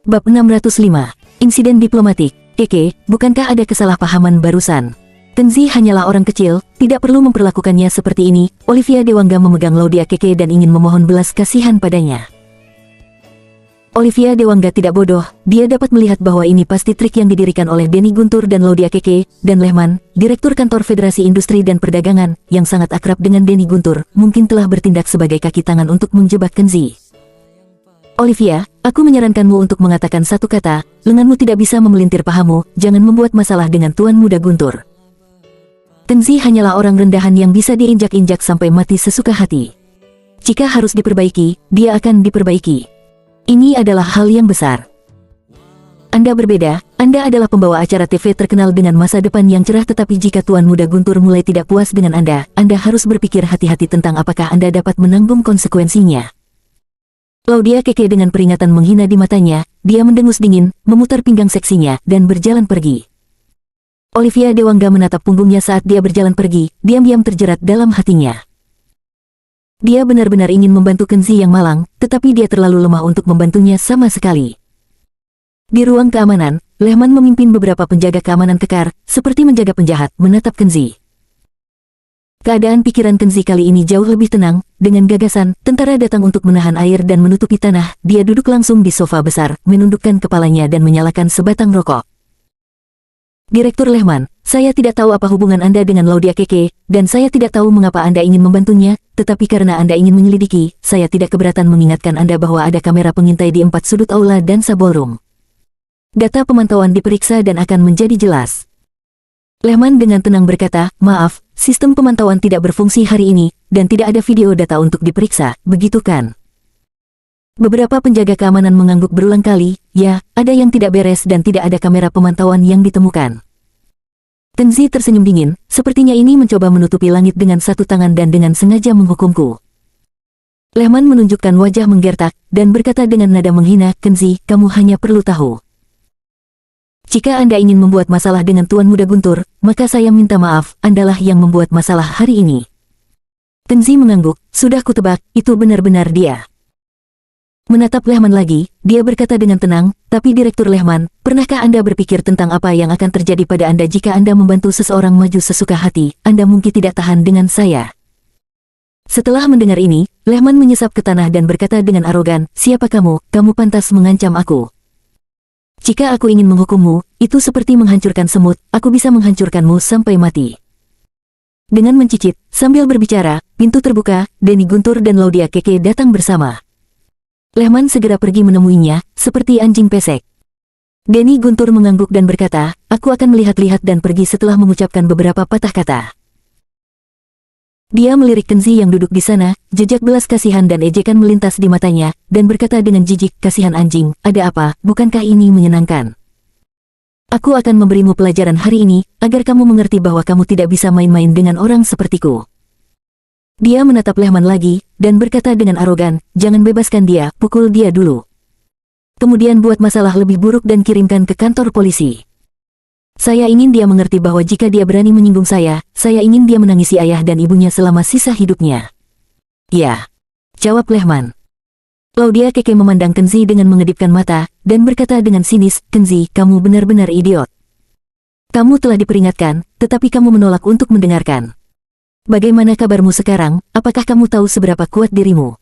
Bab 605. Insiden diplomatik. Keke, bukankah ada kesalahpahaman barusan? Kenzi hanyalah orang kecil, tidak perlu memperlakukannya seperti ini. Olivia Dewangga memegang Laudia Keke dan ingin memohon belas kasihan padanya. Olivia Dewangga tidak bodoh, dia dapat melihat bahwa ini pasti trik yang didirikan oleh Denny Guntur dan Laudia Keke, dan Lehman, Direktur Kantor Federasi Industri dan Perdagangan, yang sangat akrab dengan Denny Guntur, mungkin telah bertindak sebagai kaki tangan untuk menjebak Kenzi. Olivia, aku menyarankanmu untuk mengatakan satu kata, lenganmu tidak bisa memelintir pahamu, jangan membuat masalah dengan Tuan Muda Guntur. Kenzi hanyalah orang rendahan yang bisa diinjak-injak sampai mati sesuka hati. Jika harus diperbaiki, dia akan diperbaiki. Ini adalah hal yang besar. Anda berbeda, Anda adalah pembawa acara TV terkenal dengan masa depan yang cerah, tetapi jika Tuan Muda Guntur mulai tidak puas dengan Anda harus berpikir hati-hati tentang apakah Anda dapat menanggung konsekuensinya. Laudia Keke dengan peringatan menghina di matanya, dia mendengus dingin, memutar pinggang seksinya, dan berjalan pergi. Olivia Dewangga menatap punggungnya saat dia berjalan pergi, diam-diam terjerat dalam hatinya. Dia benar-benar ingin membantu Kenzi yang malang, tetapi dia terlalu lemah untuk membantunya sama sekali. Di ruang keamanan, Lehman memimpin beberapa penjaga keamanan kekar, seperti menjaga penjahat, menatap Kenzi. Keadaan pikiran Kenzi kali ini jauh lebih tenang, dengan gagasan, tentara datang untuk menahan air dan menutupi tanah, dia duduk langsung di sofa besar, menundukkan kepalanya dan menyalakan sebatang rokok. Direktur Lehman, saya tidak tahu apa hubungan Anda dengan Laudia Keke, dan saya tidak tahu mengapa Anda ingin membantunya, tetapi karena Anda ingin menyelidiki, saya tidak keberatan mengingatkan Anda bahwa ada kamera pengintai di 4 sudut aula dan ballroom. Data pemantauan diperiksa dan akan menjadi jelas. Lehman dengan tenang berkata, maaf, sistem pemantauan tidak berfungsi hari ini, dan tidak ada video data untuk diperiksa, begitu kan? Beberapa penjaga keamanan mengangguk berulang kali, ya, ada yang tidak beres dan tidak ada kamera pemantauan yang ditemukan. Kenzi tersenyum dingin, sepertinya ini mencoba menutupi langit dengan satu tangan dan dengan sengaja menghukumku. Lehman menunjukkan wajah menggertak, dan berkata dengan nada menghina, Kenzi, kamu hanya perlu tahu. Jika Anda ingin membuat masalah dengan Tuan Muda Guntur, maka saya minta maaf, Andalah yang membuat masalah hari ini. Kenzi mengangguk, sudah kutebak, itu benar-benar dia. Menatap Lehman lagi, dia berkata dengan tenang, tapi Direktur Lehman, pernahkah Anda berpikir tentang apa yang akan terjadi pada Anda jika Anda membantu seseorang maju sesuka hati, Anda mungkin tidak tahan dengan saya. Setelah mendengar ini, Lehman menyesap ke tanah dan berkata dengan arogan, siapa kamu? Kamu pantas mengancam aku. Jika aku ingin menghukummu, itu seperti menghancurkan semut, aku bisa menghancurkanmu sampai mati. Dengan mencicit, sambil berbicara, pintu terbuka, Denny Guntur dan Laudia Keke datang bersama. Lehman segera pergi menemuinya, seperti anjing pesek. Denny Guntur mengangguk dan berkata, aku akan melihat-lihat dan pergi setelah mengucapkan beberapa patah kata. Dia melirik Kenzi yang duduk di sana, jejak belas kasihan dan ejekan melintas di matanya, dan berkata dengan jijik, kasihan anjing, ada apa, bukankah ini menyenangkan? Aku akan memberimu pelajaran hari ini, agar kamu mengerti bahwa kamu tidak bisa main-main dengan orang sepertiku. Dia menatap Lehman lagi, dan berkata dengan arogan, jangan bebaskan dia, pukul dia dulu. Kemudian buat masalah lebih buruk dan kirimkan ke kantor polisi. Saya ingin dia mengerti bahwa jika dia berani menyinggung saya ingin dia menangisi ayah dan ibunya selama sisa hidupnya. Ya, jawab Lehman. Laudia Keke memandang Kenzi dengan mengedipkan mata, dan berkata dengan sinis, Kenzi, kamu benar-benar idiot. Kamu telah diperingatkan, tetapi kamu menolak untuk mendengarkan. Bagaimana kabarmu sekarang, apakah kamu tahu seberapa kuat dirimu?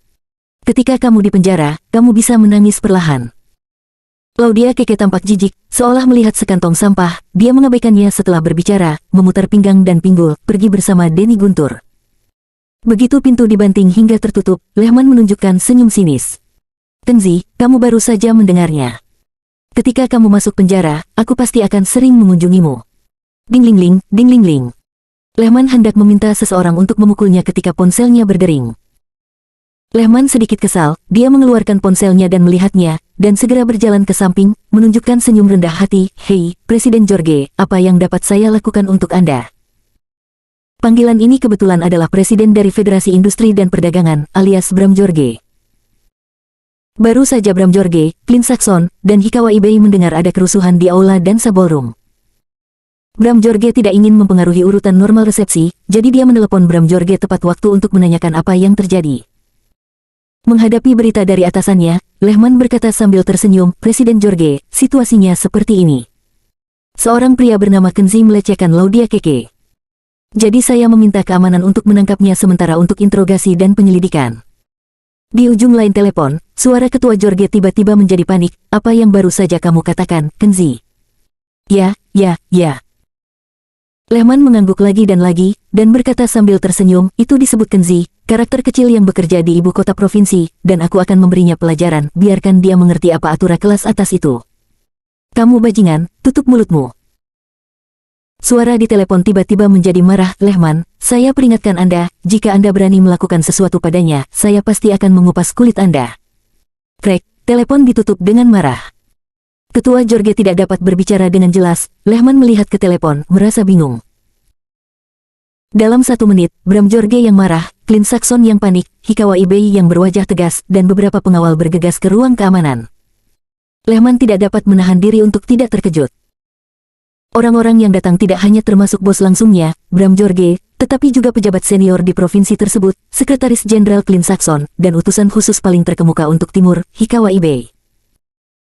Ketika kamu di penjara, kamu bisa menangis perlahan. Laudia Keke tampak jijik, seolah melihat sekantong sampah, dia mengabaikannya setelah berbicara, memutar pinggang dan pinggul, pergi bersama Denny Guntur. Begitu pintu dibanting hingga tertutup, Lehman menunjukkan senyum sinis. Kenzi, kamu baru saja mendengarnya. Ketika kamu masuk penjara, aku pasti akan sering mengunjungimu. Ding-ling-ling, ding-ling-ling. Lehman hendak meminta seseorang untuk memukulnya ketika ponselnya berdering. Lehman sedikit kesal, dia mengeluarkan ponselnya dan melihatnya, dan segera berjalan ke samping, menunjukkan senyum rendah hati, hei, Presiden Jorge, apa yang dapat saya lakukan untuk Anda? Panggilan ini kebetulan adalah Presiden dari Federasi Industri dan Perdagangan, alias Bram Jorge. Baru saja Bram Jorge, Clint Saxon, dan Hikawa Ibei mendengar ada kerusuhan di aula dan ballroom. Bram Jorge tidak ingin mempengaruhi urutan normal resepsi, jadi dia menelepon Bram Jorge tepat waktu untuk menanyakan apa yang terjadi. Menghadapi berita dari atasannya, Lehman berkata sambil tersenyum, "Presiden Jorge, situasinya seperti ini. Seorang pria bernama Kenzi melecehkan Laudia Keke. Jadi saya meminta keamanan untuk menangkapnya sementara untuk interogasi dan penyelidikan." Di ujung lain telepon, suara ketua Jorge tiba-tiba menjadi panik. "Apa yang baru saja kamu katakan, Kenzi?" Ya. Lehman mengangguk lagi dan berkata sambil tersenyum, "Itu disebut Kenzi, karakter kecil yang bekerja di ibu kota provinsi, dan aku akan memberinya pelajaran, biarkan dia mengerti apa aturan kelas atas itu." "Kamu bajingan, tutup mulutmu." Suara di telepon tiba-tiba menjadi marah. "Lehman, saya peringatkan Anda, jika Anda berani melakukan sesuatu padanya, saya pasti akan mengupas kulit Anda." Krek, telepon ditutup dengan marah. Ketua Jorge tidak dapat berbicara dengan jelas. Lehman melihat ke telepon, merasa bingung. Dalam 1 menit, Bram Jorge yang marah, Clint Saxon yang panik, Hikawa Ibei yang berwajah tegas, dan beberapa pengawal bergegas ke ruang keamanan. Lehman tidak dapat menahan diri untuk tidak terkejut. Orang-orang yang datang tidak hanya termasuk bos langsungnya, Bram Jorge, tetapi juga pejabat senior di provinsi tersebut, Sekretaris Jenderal Clint Saxon, dan utusan khusus paling terkemuka untuk Timur, Hikawa Ibei.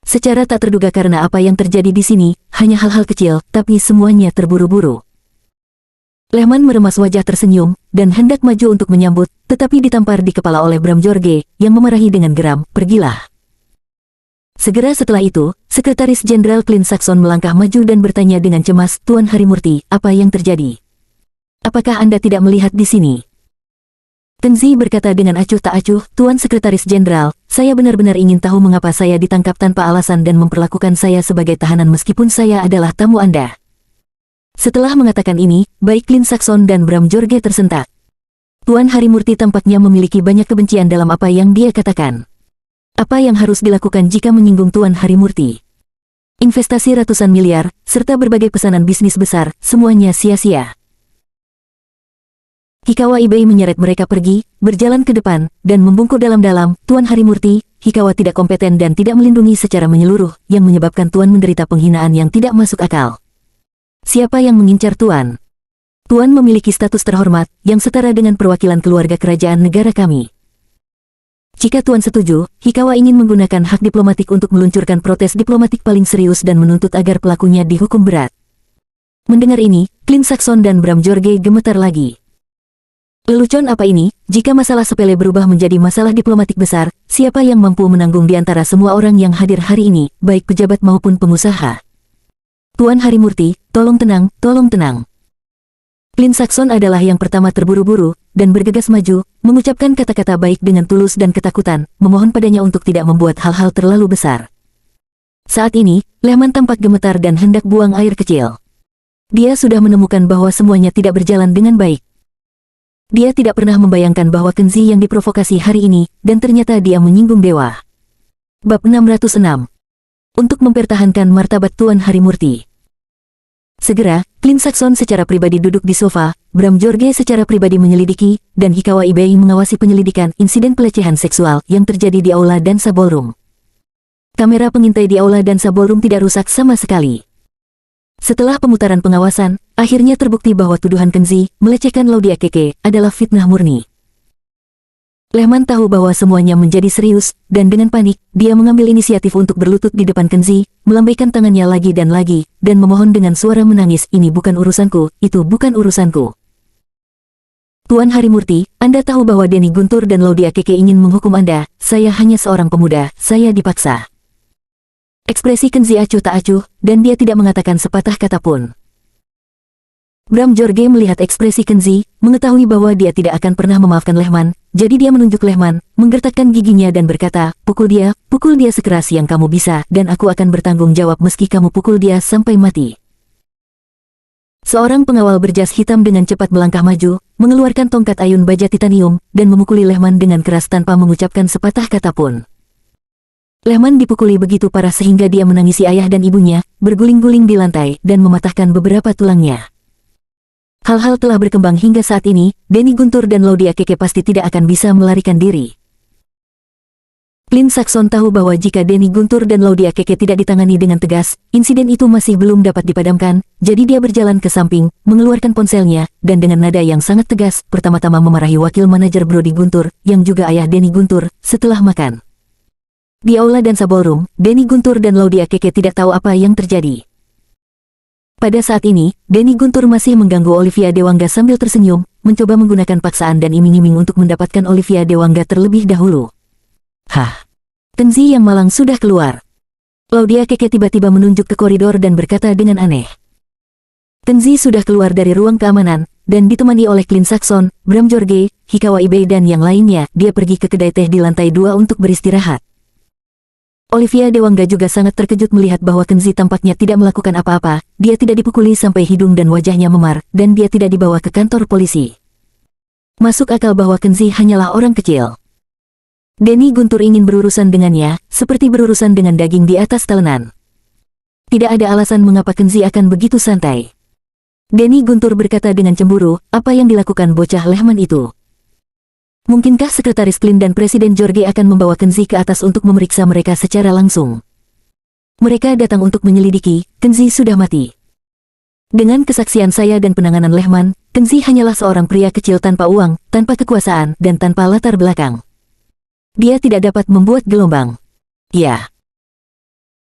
Secara tak terduga karena apa yang terjadi di sini, hanya hal-hal kecil, tapi semuanya terburu-buru. Lehman meremas wajah tersenyum, dan hendak maju untuk menyambut, tetapi ditampar di kepala oleh Bram Jorge, yang memarahi dengan geram, "Pergilah." Segera setelah itu, Sekretaris Jenderal Clint Saxon melangkah maju dan bertanya dengan cemas, "Tuan Harimurti, apa yang terjadi? Apakah Anda tidak melihat di sini?" Kenzi berkata dengan acuh tak acuh, "Tuan Sekretaris Jenderal, saya benar-benar ingin tahu mengapa saya ditangkap tanpa alasan dan memperlakukan saya sebagai tahanan meskipun saya adalah tamu Anda." Setelah mengatakan ini, baik Clint Saxon dan Bram Jorge tersentak. Tuan Harimurti tampaknya memiliki banyak kebencian dalam apa yang dia katakan. Apa yang harus dilakukan jika menyinggung Tuan Harimurti? Investasi ratusan miliar, serta berbagai pesanan bisnis besar, semuanya sia-sia. Hikawa Ibei menyeret mereka pergi, berjalan ke depan, dan membungkuk dalam-dalam, "Tuan Harimurti, Hikawa tidak kompeten dan tidak melindungi secara menyeluruh, yang menyebabkan Tuan menderita penghinaan yang tidak masuk akal." "Siapa yang mengincar Tuan? Tuan memiliki status terhormat, yang setara dengan perwakilan keluarga kerajaan negara kami. Jika Tuan setuju, Hikawa ingin menggunakan hak diplomatik untuk meluncurkan protes diplomatik paling serius dan menuntut agar pelakunya dihukum berat." Mendengar ini, Clint Saxon dan Bram Jorge gemetar lagi. Lelucon apa ini? Jika masalah sepele berubah menjadi masalah diplomatik besar, siapa yang mampu menanggung di antara semua orang yang hadir hari ini, baik pejabat maupun pengusaha? "Tuan Harimurti, tolong tenang, tolong tenang." Clint Saxon adalah yang pertama terburu-buru, dan bergegas maju, mengucapkan kata-kata baik dengan tulus dan ketakutan, memohon padanya untuk tidak membuat hal-hal terlalu besar. Saat ini, Lehman tampak gemetar dan hendak buang air kecil. Dia sudah menemukan bahwa semuanya tidak berjalan dengan baik. Dia tidak pernah membayangkan bahwa Kenzi yang diprovokasi hari ini, dan ternyata dia menyinggung dewa. Bab 606. Untuk mempertahankan martabat Tuan Harimurti. Segera, Clint Saxon secara pribadi duduk di sofa, Bram Jorge secara pribadi menyelidiki, dan Hikawa Ibei mengawasi penyelidikan insiden pelecehan seksual yang terjadi di aula dansa ballroom. Kamera pengintai di aula dansa ballroom tidak rusak sama sekali. Setelah pemutaran pengawasan, akhirnya terbukti bahwa tuduhan Kenzi melecehkan Laudia Keke adalah fitnah murni. Lehman tahu bahwa semuanya menjadi serius, dan dengan panik, dia mengambil inisiatif untuk berlutut di depan Kenzi, melambaikan tangannya lagi, dan memohon dengan suara menangis, "Ini bukan urusanku, itu bukan urusanku. Tuan Harimurti, Anda tahu bahwa Denny Guntur dan Laudia Keke ingin menghukum Anda, saya hanya seorang pemuda, saya dipaksa." Ekspresi Kenzi acuh tak acuh, dan dia tidak mengatakan sepatah kata pun. Bram Jorge melihat ekspresi Kenzi, mengetahui bahwa dia tidak akan pernah memaafkan Lehman, jadi dia menunjuk Lehman, menggertakkan giginya dan berkata, pukul dia sekeras yang kamu bisa, dan aku akan bertanggung jawab meski kamu pukul dia sampai mati." Seorang pengawal berjas hitam dengan cepat melangkah maju, mengeluarkan tongkat ayun baja titanium, dan memukuli Lehman dengan keras tanpa mengucapkan sepatah kata pun. Lehman dipukuli begitu parah sehingga dia menangisi ayah dan ibunya, berguling-guling di lantai, dan mematahkan beberapa tulangnya. Hal-hal telah berkembang hingga saat ini, Denny Guntur dan Laudia Keke pasti tidak akan bisa melarikan diri. Clint Saxon tahu bahwa jika Danny Guntur dan Laudia Keke tidak ditangani dengan tegas, insiden itu masih belum dapat dipadamkan, jadi dia berjalan ke samping, mengeluarkan ponselnya, dan dengan nada yang sangat tegas, pertama-tama memarahi wakil manajer Brody Guntur, yang juga ayah Danny Guntur, setelah makan. Di aula dansa ballroom, Danny Guntur dan Laudia Keke tidak tahu apa yang terjadi. Pada saat ini, Danny Guntur masih mengganggu Olivia Dewangga sambil tersenyum, mencoba menggunakan paksaan dan iming-iming untuk mendapatkan Olivia Dewangga terlebih dahulu. Hah! Kenzi yang malang sudah keluar. Laudia Keke tiba-tiba menunjuk ke koridor dan berkata dengan aneh. Kenzi sudah keluar dari ruang keamanan, dan ditemani oleh Clint Saxon, Bram Jorge, Hikawa Ibe dan yang lainnya. Dia pergi ke kedai teh di lantai 2 untuk beristirahat. Olivia Dewangga juga sangat terkejut melihat bahwa Kenzi tampaknya tidak melakukan apa-apa. Dia tidak dipukuli sampai hidung dan wajahnya memar, dan dia tidak dibawa ke kantor polisi. Masuk akal bahwa Kenzi hanyalah orang kecil. Danny Guntur ingin berurusan dengannya, seperti berurusan dengan daging di atas talenan. Tidak ada alasan mengapa Kenzi akan begitu santai. Danny Guntur berkata dengan cemburu, apa yang dilakukan bocah Lehman itu? Mungkinkah Sekretaris Clint dan Presiden Jorge akan membawa Kenzi ke atas untuk memeriksa mereka secara langsung? Mereka datang untuk menyelidiki, Kenzi sudah mati. Dengan kesaksian saya dan penanganan Lehman, Kenzi hanyalah seorang pria kecil tanpa uang, tanpa kekuasaan, dan tanpa latar belakang. Dia tidak dapat membuat gelombang. Ya.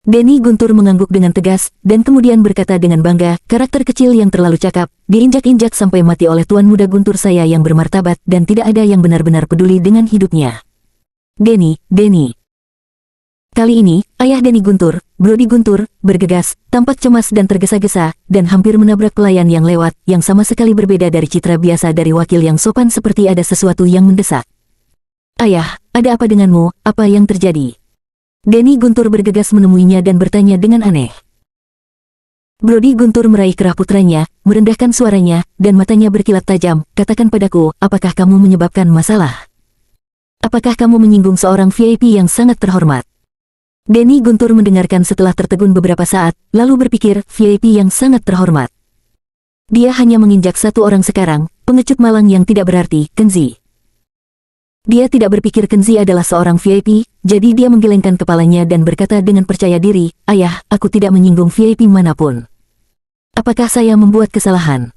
Danny Guntur mengangguk dengan tegas, dan kemudian berkata dengan bangga, karakter kecil yang terlalu cakap, diinjak-injak sampai mati oleh Tuan Muda Guntur saya yang bermartabat, dan tidak ada yang benar-benar peduli dengan hidupnya. Danny. Kali ini, ayah Danny Guntur, Brody Guntur, bergegas, tampak cemas dan tergesa-gesa, dan hampir menabrak pelayan yang lewat, yang sama sekali berbeda dari citra biasa dari wakil yang sopan seperti ada sesuatu yang mendesak. Ayah, ada apa denganmu, apa yang terjadi? Danny Guntur bergegas menemuinya dan bertanya dengan aneh. Brody Guntur meraih kerah putranya, merendahkan suaranya, dan matanya berkilat tajam, katakan padaku, apakah kamu menyebabkan masalah? Apakah kamu menyinggung seorang VIP yang sangat terhormat? Danny Guntur mendengarkan setelah tertegun beberapa saat, lalu berpikir, VIP yang sangat terhormat. Dia hanya menginjak satu orang sekarang, pengecut malang yang tidak berarti, Kenzi. Dia tidak berpikir Kenzi adalah seorang VIP, jadi dia menggelengkan kepalanya dan berkata dengan percaya diri, ayah, aku tidak menyinggung VIP manapun. Apakah saya membuat kesalahan?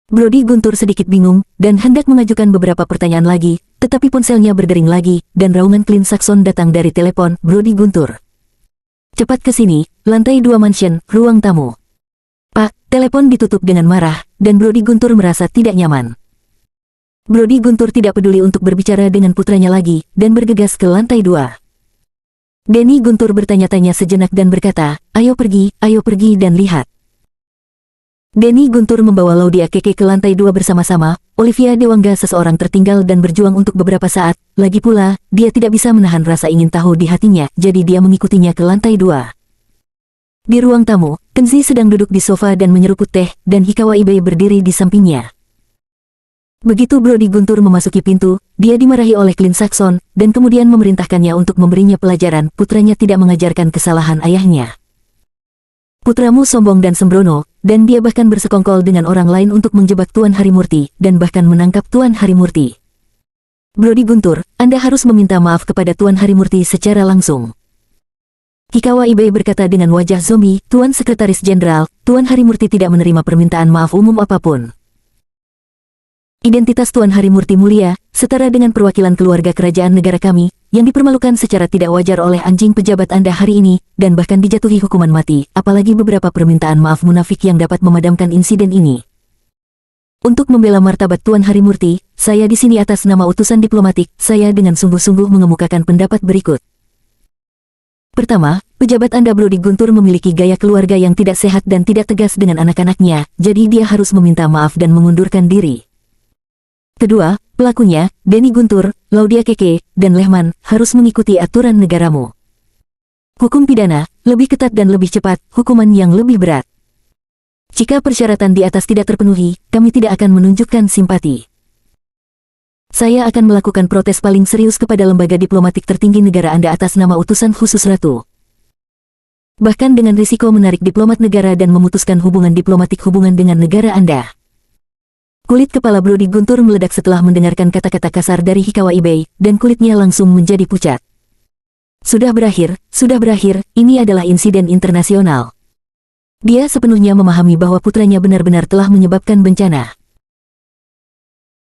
Brody Guntur sedikit bingung, dan hendak mengajukan beberapa pertanyaan lagi, tetapi ponselnya berdering lagi, dan raungan Clint Saxon datang dari telepon, Brody Guntur. Cepat ke sini, lantai 2 mansion, ruang tamu. Pak, telepon ditutup dengan marah, dan Brody Guntur merasa tidak nyaman. Brody Guntur tidak peduli untuk berbicara dengan putranya lagi, dan bergegas ke lantai 2. Danny Guntur bertanya-tanya sejenak dan berkata, ayo pergi dan lihat. Danny Guntur membawa Laudia Keke ke lantai 2 bersama-sama, Olivia Dewangga seseorang tertinggal dan berjuang untuk beberapa saat, lagi pula, dia tidak bisa menahan rasa ingin tahu di hatinya, jadi dia mengikutinya ke lantai 2. Di ruang tamu, Kenzi sedang duduk di sofa dan menyeruput teh, dan Hikawa Ibe berdiri di sampingnya. Begitu Brody Guntur memasuki pintu, dia dimarahi oleh Clint Saxon, dan kemudian memerintahkannya untuk memberinya pelajaran. Putranya tidak mengajarkan kesalahan ayahnya. Putramu sombong dan sembrono, dan dia bahkan bersekongkol dengan orang lain untuk menjebak Tuan Harimurti, dan bahkan menangkap Tuan Harimurti. Brody Guntur, Anda harus meminta maaf kepada Tuan Harimurti secara langsung. Hikawa Ibe berkata dengan wajah zombie, Tuan Sekretaris Jenderal, Tuan Harimurti tidak menerima permintaan maaf umum apapun. Identitas Tuan Harimurti mulia, setara dengan perwakilan keluarga kerajaan negara kami, yang dipermalukan secara tidak wajar oleh anjing pejabat Anda hari ini, dan bahkan dijatuhi hukuman mati, apalagi beberapa permintaan maaf munafik yang dapat memadamkan insiden ini. Untuk membela martabat Tuan Harimurti, saya di sini atas nama utusan diplomatik, saya dengan sungguh-sungguh mengemukakan pendapat berikut. Pertama, pejabat Anda Brody Guntur memiliki gaya keluarga yang tidak sehat dan tidak tegas dengan anak-anaknya, jadi dia harus meminta maaf dan mengundurkan diri. Kedua, pelakunya, Danny Guntur, Laudia Keke, dan Lehman, harus mengikuti aturan negaramu. Hukum pidana, lebih ketat dan lebih cepat, hukuman yang lebih berat. Jika persyaratan di atas tidak terpenuhi, kami tidak akan menunjukkan simpati. Saya akan melakukan protes paling serius kepada lembaga diplomatik tertinggi negara Anda atas nama utusan khusus Ratu. Bahkan dengan risiko menarik diplomat negara dan memutuskan hubungan diplomatik hubungan dengan negara Anda. Kulit kepala Brody Guntur meledak setelah mendengarkan kata-kata kasar dari Hikawa Ibe, dan kulitnya langsung menjadi pucat. Sudah berakhir, ini adalah insiden internasional. Dia sepenuhnya memahami bahwa putranya benar-benar telah menyebabkan bencana.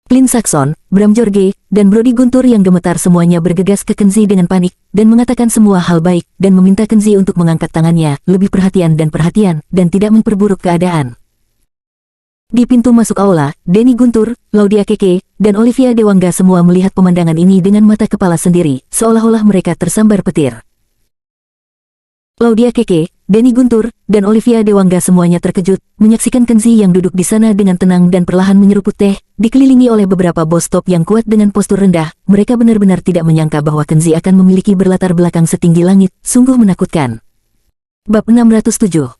Clint Saxon, Bram George, dan Brody Guntur yang gemetar semuanya bergegas ke Kenzi dengan panik, dan mengatakan semua hal baik, dan meminta Kenzi untuk mengangkat tangannya, lebih perhatian, dan tidak memperburuk keadaan. Di pintu masuk aula, Denny Guntur, Laudia Keke, dan Olivia Dewangga semua melihat pemandangan ini dengan mata kepala sendiri, seolah-olah mereka tersambar petir. Laudia Keke, Denny Guntur, dan Olivia Dewangga semuanya terkejut, menyaksikan Kenzi yang duduk di sana dengan tenang dan perlahan menyeruput teh, dikelilingi oleh beberapa bos top yang kuat dengan postur rendah. Mereka benar-benar tidak menyangka bahwa Kenzi akan memiliki berlatar belakang setinggi langit, sungguh menakutkan. Bab 607.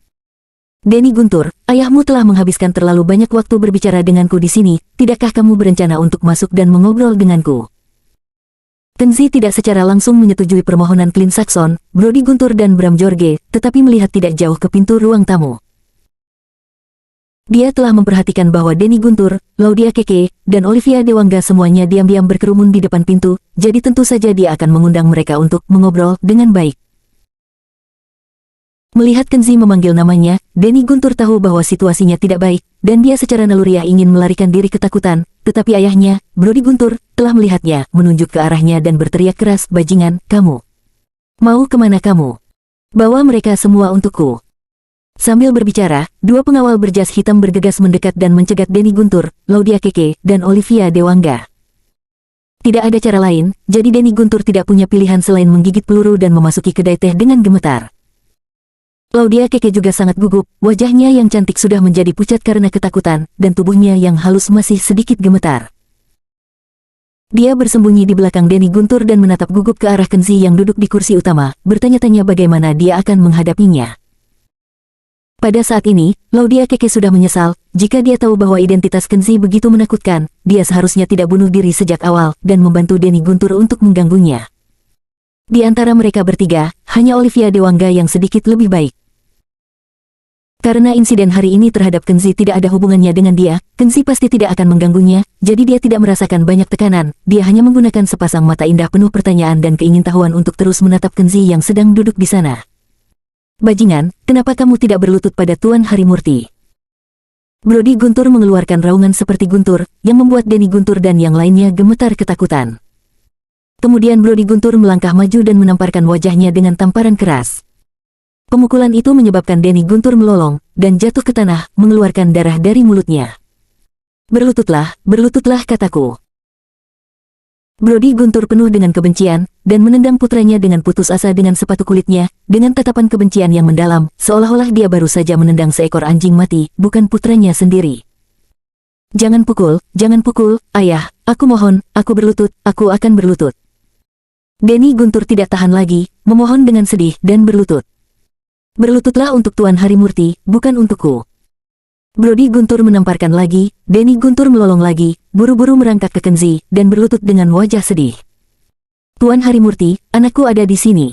Denny Guntur, ayahmu telah menghabiskan terlalu banyak waktu berbicara denganku di sini, tidakkah kamu berencana untuk masuk dan mengobrol denganku? Kenzi tidak secara langsung menyetujui permohonan Clint Saxon, Brody Guntur dan Bram George, tetapi melihat tidak jauh ke pintu ruang tamu. Dia telah memperhatikan bahwa Denny Guntur, Laudia Keke, dan Olivia Dewangga semuanya diam-diam berkerumun di depan pintu, jadi tentu saja dia akan mengundang mereka untuk mengobrol dengan baik. Melihat Kenzi memanggil namanya, Denny Guntur tahu bahwa situasinya tidak baik, dan dia secara naluriah ingin melarikan diri ketakutan, tetapi ayahnya, Brody Guntur, telah melihatnya, menunjuk ke arahnya dan berteriak keras, "Bajingan, kamu! Mau kemana kamu? Bawa mereka semua untukku!" Sambil berbicara, dua pengawal berjas hitam bergegas mendekat dan mencegat Denny Guntur, Laudia Keke, dan Olivia Dewangga. Tidak ada cara lain, jadi Denny Guntur tidak punya pilihan selain menggigit peluru dan memasuki kedai teh dengan gemetar. Laudia Keke juga sangat gugup, wajahnya yang cantik sudah menjadi pucat karena ketakutan, dan tubuhnya yang halus masih sedikit gemetar. Dia bersembunyi di belakang Denny Guntur dan menatap gugup ke arah Kenzi yang duduk di kursi utama, bertanya-tanya bagaimana dia akan menghadapinya. Pada saat ini, Laudia Keke sudah menyesal, jika dia tahu bahwa identitas Kenzi begitu menakutkan, dia seharusnya tidak bunuh diri sejak awal, dan membantu Denny Guntur untuk mengganggunya. Di antara mereka bertiga, hanya Olivia Dewangga yang sedikit lebih baik. Karena insiden hari ini terhadap Kenzi tidak ada hubungannya dengan dia, Kenzi pasti tidak akan mengganggunya, jadi dia tidak merasakan banyak tekanan, dia hanya menggunakan sepasang mata indah penuh pertanyaan dan keingintahuan untuk terus menatap Kenzi yang sedang duduk di sana. "Bajingan, kenapa kamu tidak berlutut pada Tuan Harimurti?" Brody Guntur mengeluarkan raungan seperti guntur, yang membuat Denny Guntur dan yang lainnya gemetar ketakutan. Kemudian Brody Guntur melangkah maju dan menamparkan wajahnya dengan tamparan keras. Pemukulan itu menyebabkan Denny Guntur melolong, dan jatuh ke tanah, mengeluarkan darah dari mulutnya. Berlututlah kataku." Brody Guntur penuh dengan kebencian, dan menendang putranya dengan putus asa dengan sepatu kulitnya, dengan tatapan kebencian yang mendalam, seolah-olah dia baru saja menendang seekor anjing mati, bukan putranya sendiri. Jangan pukul, ayah, aku mohon, aku berlutut, aku akan berlutut." Denny Guntur tidak tahan lagi, memohon dengan sedih, dan berlutut. "Berlututlah untuk Tuan Harimurti, bukan untukku." Brody Guntur menamparkan lagi, Denny Guntur melolong lagi, buru-buru merangkak ke Kenzi, dan berlutut dengan wajah sedih. "Tuan Harimurti, anakku ada di sini.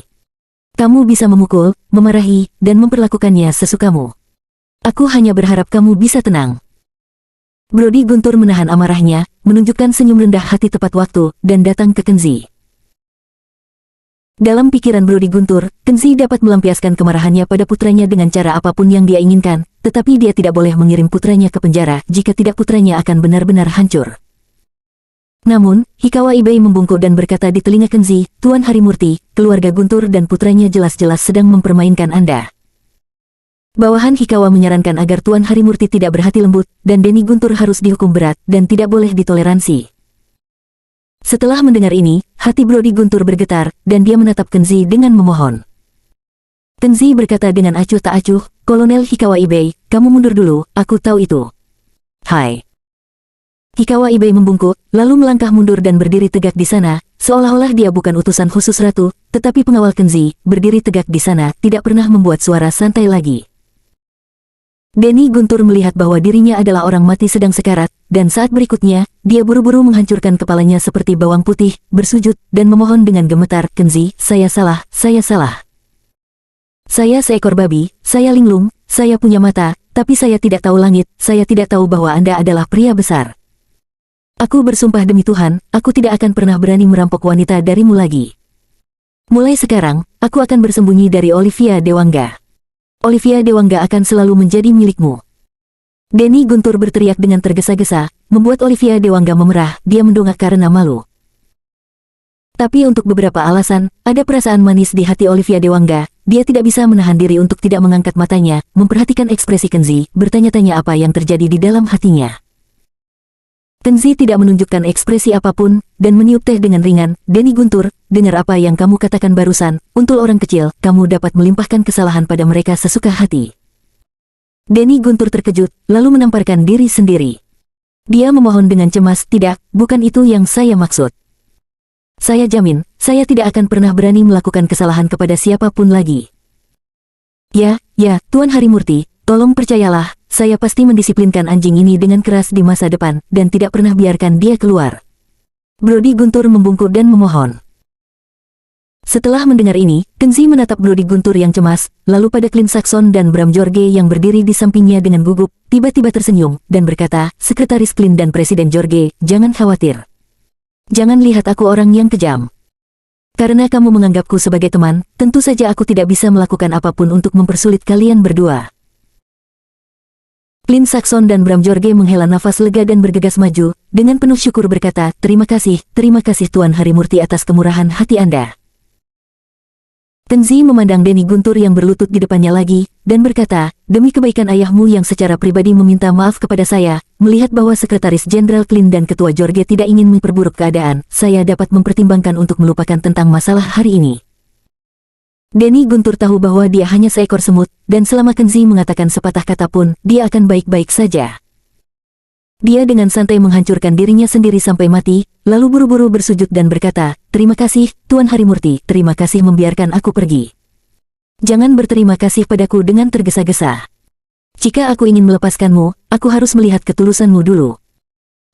Kamu bisa memukul, memarahi, dan memperlakukannya sesukamu. Aku hanya berharap kamu bisa tenang." Brody Guntur menahan amarahnya, menunjukkan senyum rendah hati tepat waktu, dan datang ke Kenzi. Dalam pikiran Brody Guntur, Kenzi dapat melampiaskan kemarahannya pada putranya dengan cara apapun yang dia inginkan, tetapi dia tidak boleh mengirim putranya ke penjara, jika tidak putranya akan benar-benar hancur. Namun, Hikawa Ibei membungkuk dan berkata di telinga Kenzi, "Tuan Harimurti, keluarga Guntur dan putranya jelas-jelas sedang mempermainkan Anda." Bawahan Hikawa menyarankan agar Tuan Harimurti tidak berhati lembut, dan Denny Guntur harus dihukum berat, dan tidak boleh ditoleransi. Setelah mendengar ini, hati Brody Guntur bergetar, dan dia menatap Kenzi dengan memohon. Kenzi berkata dengan acuh tak acuh, "Kolonel Hikawa Ibei, kamu mundur dulu, aku tahu itu." "Hai." Hikawa Ibei membungkuk, lalu melangkah mundur dan berdiri tegak di sana, seolah-olah dia bukan utusan khusus ratu, tetapi pengawal Kenzi, berdiri tegak di sana, tidak pernah membuat suara santai lagi. Denny Guntur melihat bahwa dirinya adalah orang mati sedang sekarat, dan saat berikutnya, dia buru-buru menghancurkan kepalanya seperti bawang putih, bersujud, dan memohon dengan gemetar, "Kenzi, saya salah, saya salah. Saya seekor babi, saya linglung, saya punya mata, tapi saya tidak tahu langit, saya tidak tahu bahwa Anda adalah pria besar. Aku bersumpah demi Tuhan, aku tidak akan pernah berani merampok wanita darimu lagi." Mulai sekarang, aku akan bersembunyi dari Olivia Dewangga. Olivia Dewangga akan selalu menjadi milikmu. Denny Guntur berteriak dengan tergesa-gesa, membuat Olivia Dewangga memerah, dia mendongak karena malu. Tapi untuk beberapa alasan, ada perasaan manis di hati Olivia Dewangga, dia tidak bisa menahan diri untuk tidak mengangkat matanya, memperhatikan ekspresi Kenzi, bertanya-tanya apa yang terjadi di dalam hatinya. Kenzi tidak menunjukkan ekspresi apapun, dan meniup teh dengan ringan. Denny Guntur, dengar apa yang kamu katakan barusan, untuk orang kecil, kamu dapat melimpahkan kesalahan pada mereka sesuka hati. Denny Guntur terkejut, lalu menamparkan diri sendiri. Dia memohon dengan cemas, tidak, bukan itu yang saya maksud. Saya jamin, saya tidak akan pernah berani melakukan kesalahan kepada siapapun lagi. Ya, Tuan Harimurti, tolong percayalah, saya pasti mendisiplinkan anjing ini dengan keras di masa depan, dan tidak pernah biarkan dia keluar. Brody Guntur membungkuk dan memohon. Setelah mendengar ini, Kenzi menatap Brody Guntur yang cemas, lalu pada Clint Saxon dan Bram Jorge yang berdiri di sampingnya dengan gugup, tiba-tiba tersenyum, dan berkata, Sekretaris Clint dan Presiden Jorge, jangan khawatir. Jangan lihat aku orang yang kejam. Karena kamu menganggapku sebagai teman, tentu saja aku tidak bisa melakukan apapun untuk mempersulit kalian berdua. Clint Saxon dan Bram Jorge menghela nafas lega dan bergegas maju, dengan penuh syukur berkata, terima kasih Tuan Harimurti atas kemurahan hati Anda. Kenzi memandang Denny Guntur yang berlutut di depannya lagi, dan berkata, demi kebaikan ayahmu yang secara pribadi meminta maaf kepada saya, melihat bahwa Sekretaris Jenderal Clint dan Ketua Jorge tidak ingin memperburuk keadaan, saya dapat mempertimbangkan untuk melupakan tentang masalah hari ini. Denny Guntur tahu bahwa dia hanya seekor semut, dan selama Kenzi mengatakan sepatah kata pun, dia akan baik-baik saja. Dia dengan santai menghancurkan dirinya sendiri sampai mati, lalu buru-buru bersujud dan berkata, terima kasih, Tuan Harimurti, terima kasih membiarkan aku pergi. Jangan berterima kasih padaku dengan tergesa-gesa. Jika aku ingin melepaskanmu, aku harus melihat ketulusanmu dulu.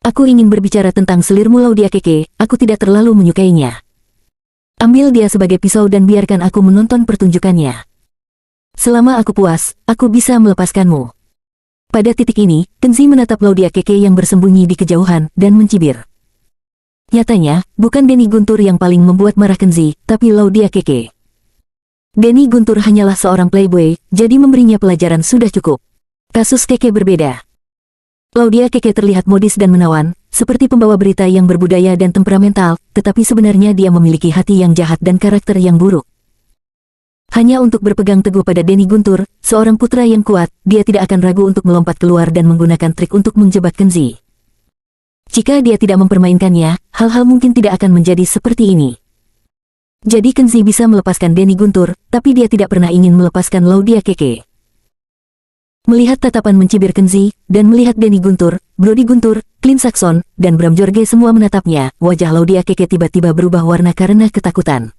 Aku ingin berbicara tentang selirmu Laudia Keke, aku tidak terlalu menyukainya. Ambil dia sebagai pisau dan biarkan aku menonton pertunjukannya. Selama aku puas, aku bisa melepaskanmu. Pada titik ini, Kenzi menatap Laudia Keke yang bersembunyi di kejauhan, dan mencibir. Nyatanya, bukan Denny Guntur yang paling membuat marah Kenzi, tapi Laudia Keke. Denny Guntur hanyalah seorang playboy, jadi memberinya pelajaran sudah cukup. Kasus Keke berbeda. Laudia Keke terlihat modis dan menawan, seperti pembawa berita yang berbudaya dan temperamental, tetapi sebenarnya dia memiliki hati yang jahat dan karakter yang buruk. Hanya untuk berpegang teguh pada Denny Guntur, seorang putra yang kuat, dia tidak akan ragu untuk melompat keluar dan menggunakan trik untuk menjebak Kenzi. Jika dia tidak mempermainkannya, hal-hal mungkin tidak akan menjadi seperti ini. Jadi Kenzi bisa melepaskan Denny Guntur, tapi dia tidak pernah ingin melepaskan Laudia Keke. Melihat tatapan mencibir Kenzi, dan melihat Denny Guntur, Brody Guntur, Clint Saxon, dan Bram Jorge semua menatapnya, wajah Laudia Keke tiba-tiba berubah warna karena ketakutan.